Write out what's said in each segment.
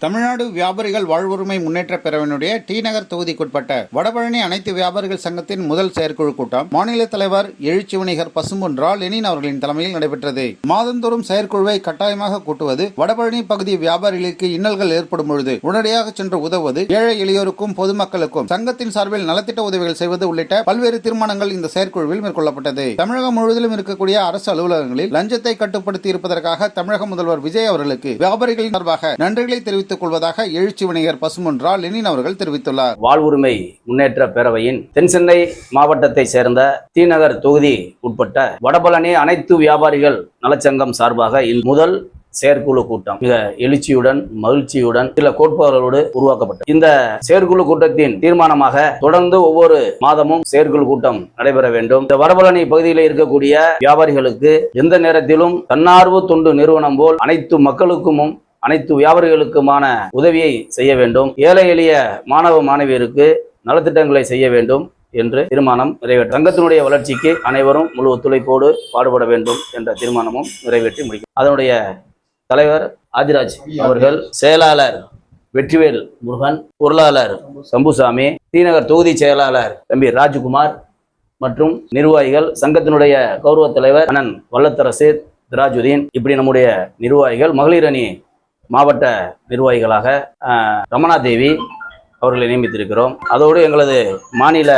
தமிழ்நாடு வியாபாரிகள் வாழ்வுரிமை முன்னேற்ற பேரவையினுடைய டி நகர் தொகுதிக்குட்பட்ட வடபழனி அனைத்து வியாபாரிகள் சங்கத்தின் முதல் செயற்குழு கூட்டம் மாநில தலைவர் எழுச்சி வணிகர் பசும்பொன் ரா லெனின் அவர்களின் தலைமையில் நடைபெற்றது. மாதந்தோறும் செயற்குழுவை கட்டாயமாக கூட்டுவது, வடபழனி பகுதி வியாபாரிகளுக்கு இன்னல்கள் ஏற்படும் பொழுது உடனடியாக சென்று உதவுவது, ஏழை எளியோருக்கும் பொதுமக்களுக்கும் சங்கத்தின் சார்பில் நலத்திட்ட உதவிகள் செய்வது உள்ளிட்ட பல்வேறு தீர்மானங்கள் இந்த செயற்குழுவில் மேற்கொள்ளப்பட்டது. தமிழகம் முழுவதிலும் இருக்கக்கூடிய அரசு அலுவலகங்களில் லஞ்சத்தை கட்டுப்படுத்தி இருப்பதற்காக தமிழக முதல்வர் விஜய் அவர்களுக்கு வியாபாரிகளின் சார்பாக நன்றிகளை தெரிவித்துக் கொள்வதாக எழுச்சி வணிகர் பசும்பொன் ரா லெனின் அவர்கள் தெரிவித்துள்ளார். வாழ்வுரிமை முன்னேற்ற பேரவையின் தென் சென்னை மாவட்டத்தை சேர்ந்த டி நகர் தொகுதி உட்பட்ட வடபழனி அனைத்து வியாபாரிகள் நலச்சங்கம் சார்பாக முதல் செயற்குழு கூட்டம் மிக எழுச்சியுடன் மகிழ்ச்சியுடன் சில கோட்பாடுகளோடு உருவாக்கப்பட்டது. இந்த செயற்குழு கூட்டத்தின் தீர்மானமாக தொடர்ந்து ஒவ்வொரு மாதமும் செயற்குழு கூட்டம் நடைபெற வேண்டும். இந்த வடபழனி பகுதியில் இருக்கக்கூடிய வியாபாரிகளுக்கு எந்த நேரத்திலும் தன்னார்வ தொண்டு நிறுவனம் போல் அனைத்து மக்களுக்கும் அனைத்து வியாபாரிகளுக்குமான உதவியை செய்ய வேண்டும். ஏழை எளிய மாணவ மாணவியருக்கு நலத்திட்டங்களை செய்ய வேண்டும் என்று தீர்மானம் நிறைவேற்ற சங்கத்தினுடைய வளர்ச்சிக்கு அனைவரும் முழு ஒத்துழைப்போடு பாடுபட வேண்டும் என்ற தீர்மானமும் நிறைவேற்றி முடிக்கும். அதனுடைய தலைவர் ஆதிராஜ் அவர்கள், செயலாளர் வெற்றிவேல் முருகன், பொருளாளர் சம்புசாமி, டி நகர் தொகுதி செயலாளர் தம்பி ராஜ்குமார் மற்றும் நிர்வாகிகள், சங்கத்தினுடைய கௌரவ தலைவர் அண்ணன் வல்லத்தரசு திராஜுதீன், இப்படி நம்முடைய நிர்வாகிகள், மகளிர் அணி மாவட்ட நிர்வாகிகளாக ரமணா தேவி அவர்களை நியமித்திருக்கிறோம். அதோடு எங்களது மாநில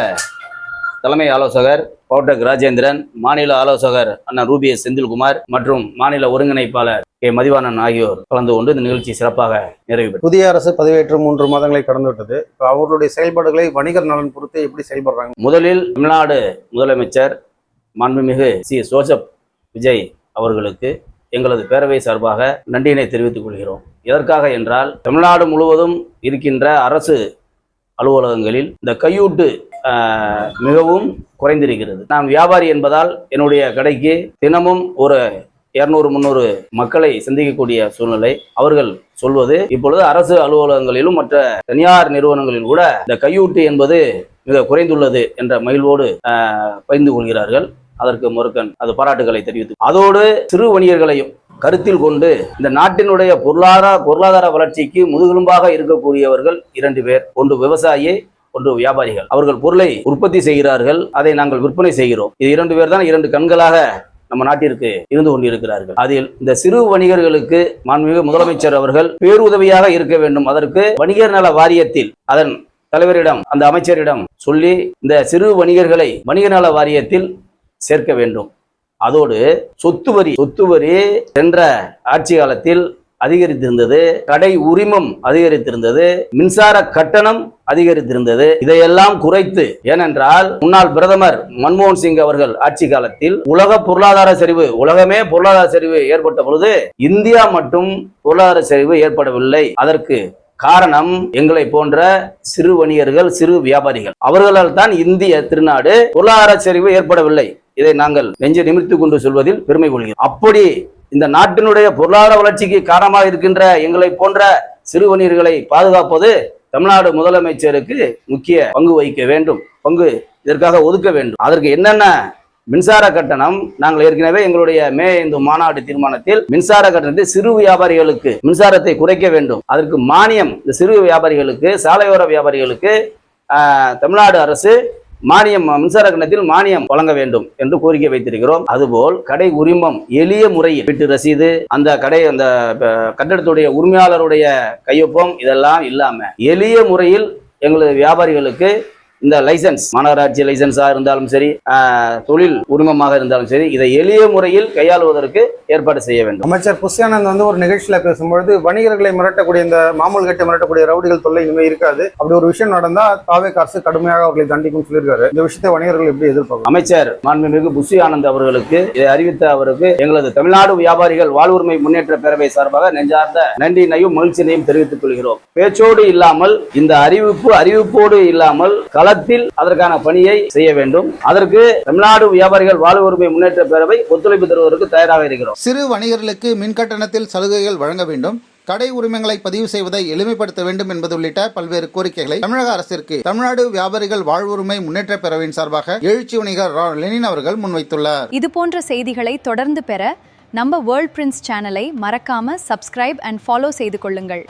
தலைமை ஆலோசகர் பவுட்டக் ராஜேந்திரன், மாநில ஆலோசகர் அண்ணன் ரூபிஎஸ் செந்தில்குமார் மற்றும் மாநில ஒருங்கிணைப்பாளர் கே மதிவாணன் ஆகியோர் கலந்து கொண்டு இந்த நிகழ்ச்சி சிறப்பாக நிறைவு பெற்றது. புதிய அரசு பதவியேற்று 3 மாதங்களை கடந்துவிட்டது. இப்போ அவர்களுடைய செயல்பாடுகளை வணிகர் நலன் பொறுத்து எப்படி செயல்படுறாங்க? முதலில் தமிழ்நாடு முதலமைச்சர் மாண்புமிகு சி ஜோசப் விஜய் அவர்களுக்கு எங்களது பேரவை சார்பாக நன்றியினை தெரிவித்துக் கொள்கிறோம். எதற்காக என்றால், தமிழ்நாடு முழுவதும் இருக்கின்ற அரசு அலுவலகங்களில் இந்த கையூட்டு மிகவும் குறைந்திருக்கிறது. நான் வியாபாரி என்பதால் என்னுடைய கடைக்கு தினமும் ஒரு 200-300 மக்களை சந்திக்கக்கூடிய சூழ்நிலை. அவர்கள் சொல்வது, இப்பொழுது அரசு அலுவலகங்களிலும் மற்ற தனியார் நிறுவனங்களில் கூட இந்த கையூட்டு என்பது மிக குறைந்துள்ளது என்ற மகிழ்வோடு பகிர்ந்து கொள்கிறார்கள். அதற்கு முருகன் அது பாராட்டுகளை தெரிவித்து, அதோடு சிறு வணிகர்களையும் கருத்தில் கொண்டு இந்த நாட்டினுடைய பொருளாதார வளர்ச்சிக்கு முதுகெலும்பாக இருக்கக்கூடியவர்கள் 2 பேர். ஒன்று விவசாயி, ஒன்று வியாபாரிகள். அவர்கள் பொருளை உற்பத்தி செய்கிறார்கள், அதை நாங்கள் விற்பனை செய்கிறோம். இது 2 பேர் தான் 2 கண்களாக நம்ம நாட்டிற்கு இருந்து கொண்டிருக்கிறார்கள். அதில் இந்த சிறு வணிகர்களுக்கு மாண்புமிகு முதலமைச்சர் அவர்கள் பேருதவியாக இருக்க வேண்டும். அதற்கு வணிகர் நல வாரியத்தில் அதன் தலைவரிடம், அந்த அமைச்சரிடம் சொல்லி இந்த சிறு வணிகர்களை வணிகர் நல வாரியத்தில் சேர்க்க வேண்டும். அதோடு சொத்து வரி சென்ற ஆட்சி காலத்தில் அதிகரித்திருந்தது, கடை உரிமம் அதிகரித்திருந்தது, மின்சார கட்டணம் அதிகரித்திருந்தது. இதையெல்லாம் குறைத்து, ஏனென்றால் முன்னாள் பிரதமர் மன்மோகன் சிங் அவர்கள் ஆட்சி காலத்தில் உலகமே பொருளாதார சரிவு ஏற்பட்ட பொழுது இந்தியா மட்டும் பொருளாதார சரிவு ஏற்படவில்லை. அதற்கு காரணம் எங்களை போன்ற சிறு வணிகர்கள், சிறு வியாபாரிகள். அவர்களால் தான் இந்திய திருநாடு பொருளாதார சரிவு ஏற்படவில்லை. இதை நாங்கள் நெஞ்சை நிமிர்த்து கொண்டு சொல்வதில் பெருமை கொள்கிறோம். அப்படி இந்த நாட்டினுடைய பொருளாதார வளர்ச்சிக்கு காரணமாக இருக்கின்ற எங்களை போன்ற சிறு வணிகர்களை பாதுகாப்பது தமிழ்நாடு முதலமைச்சருக்கு முக்கிய பங்கு வகிக்க வேண்டும், பங்கு இதற்காக ஒதுக்க வேண்டும். அதற்கு என்னென்ன மின்சார கட்டணம், நாங்கள் ஏற்கனவே எங்களுடைய மே 5 மாநாடு தீர்மானத்தில் மின்சார கட்டணத்தை சிறு வியாபாரிகளுக்கு மின்சாரத்தை குறைக்க வேண்டும். அதற்கு மானியம், இந்த சிறு வியாபாரிகளுக்கு, சாலையோர வியாபாரிகளுக்கு தமிழ்நாடு அரசு மானியம், மின்சார கட்டணத்தில் மானியம் வழங்க வேண்டும் என்று கோரிக்கை வைத்திருக்கிறோம். அதுபோல் கடை உரிமம் எளிய முறையில் வீட்டு ரசீது, அந்த கட்டடத்துடைய உரிமையாளருடைய கையொப்பம் இதெல்லாம் இல்லாம எளிய முறையில் எங்களது வியாபாரிகளுக்கு இந்த லைசன்ஸ், மாநகராட்சி லைசன்ஸா இருந்தாலும் சரி, தொழில் உரிமமாக இருந்தாலும் சரி, இதை எளிய முறையில் கையாளுவதற்கு ஏற்பாடு செய்ய வேண்டும். அமைச்சர் புஷ்யானந்த் ஒரு நிகழ்ச்சியில பேசும்பொழுது, வணிகர்களை மிரட்டக்கூடிய இந்த மாமூல் கட்டி மிரட்டக்கூடிய ரவுடிகள் தொல்லை இனிமே இருக்காது, அப்படி ஒரு விஷயம் நடந்தா தாவேக அரசு கடுமையாக அவர்களை தண்டிக்கும் சொல்லியிருக்காரு. இந்த விஷயத்தை வணிகர்கள் எப்படி எதிர்பார்க்கும்? அமைச்சர் மாண்புமிகு புஷ்யானந்த் அவர்களுக்கு இதை அறிவித்த அவருக்கு எங்களது தமிழ்நாடு வியாபாரிகள் வாழ்வுரிமை முன்னேற்ற பேரவை சார்பாக நெஞ்சார்ந்த நன்றியினையும் மகிழ்ச்சியினையும் தெரிவித்துக் கொள்கிறோம். பேச்சோடு இல்லாமல், இந்த அறிவிப்போடு இல்லாமல் அதற்கான பணியை செய்ய வேண்டும். அதற்கு தமிழ்நாடு வியாபாரிகள் வாழ்வுரிமை முன்னேற்ற பேரவை ஒத்துழைப்பு தருவதற்கு தயாராக இருக்கிறோம். சிறு வணிகர்களுக்கு மின் கட்டணத்தில் சலுகைகள் வழங்க வேண்டும், கடை உரிமங்களை பதிவு செய்வதை எளிமைப்படுத்த வேண்டும் என்பது உள்ளிட்ட பல்வேறு கோரிக்கைகளை தமிழக அரசிற்கு தமிழ்நாடு வியாபாரிகள் வாழ்வுரிமை முன்னேற்ற பேரவையின் சார்பாக எழுச்சி வணிகர் ரா லெனின் அவர்கள் முன்வைத்துள்ளார். இது போன்ற செய்திகளை தொடர்ந்து பெற நம்ம வேர்ல்ட் பிரின்ஸ் சேனலை மறக்காம சப்ஸ்கிரைப் அண்ட் ஃபாலோ செய்து கொள்ளுங்கள்.